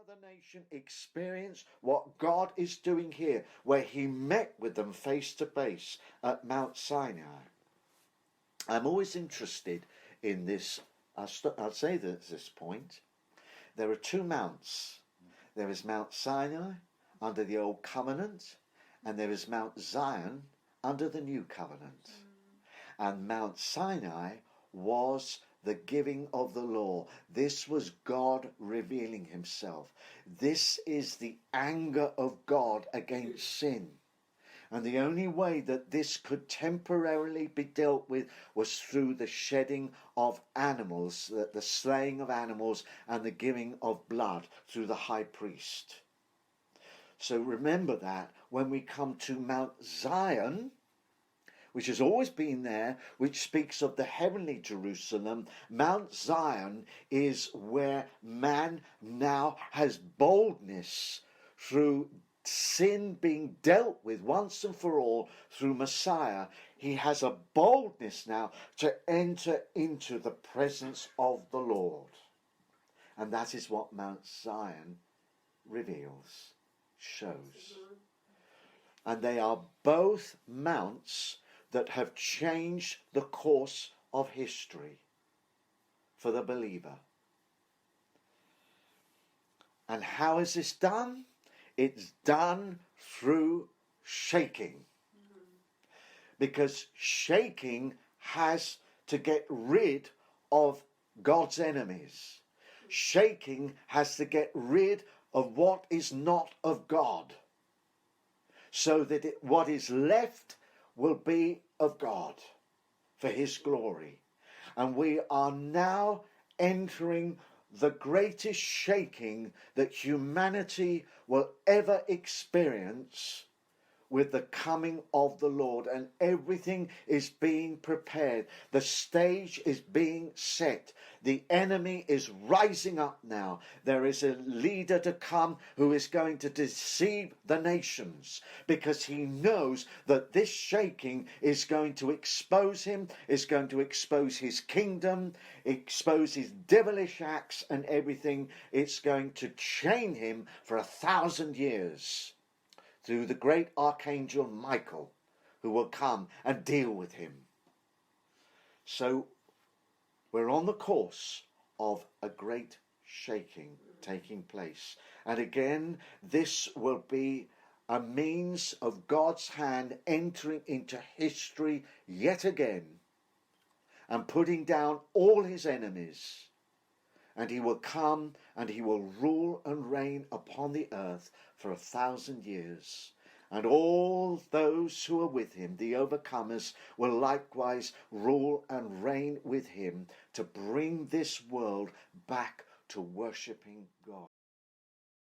other nation experience what God is doing here, where he met with them face to face at Mount Sinai. I'm always interested in this. I'll say that at this point. There are two mounts. There is Mount Sinai under the Old Covenant, and there is Mount Zion under the New Covenant. And Mount Sinai was the giving of the law. This was God revealing himself. This is the anger of God against sin. And the only way that this could temporarily be dealt with was through the shedding of animals, the slaying of animals and the giving of blood through the high priest. So remember that when we come to Mount Zion, which has always been there, which speaks of the heavenly Jerusalem, Mount Zion is where man now has boldness through sin being dealt with once and for all through Messiah. He has a boldness now to enter into the presence of the Lord. And that is what Mount Zion reveals, shows. And they are both mounts that have changed the course of history for the believer. And how is this done? It's done through shaking. Because shaking has to get rid of God's enemies. Shaking has to get rid of what is not of God, so that what is left will be of God for his glory. And we are now entering the greatest shaking that humanity will ever experience with the coming of the Lord, and everything is being prepared. The stage is being set. The enemy is rising up now. There is a leader to come who is going to deceive the nations, because he knows that this shaking is going to expose him, is going to expose his kingdom, expose his devilish acts and everything. It's going to chain him for 1,000 years. Through the great archangel Michael, who will come and deal with him. So we're on the course of a great shaking taking place. And again, this will be a means of God's hand entering into history yet again and putting down all his enemies. And he will come and he will rule and reign upon the earth for 1,000 years. And all those who are with him, the overcomers, will likewise rule and reign with him to bring this world back to worshipping God.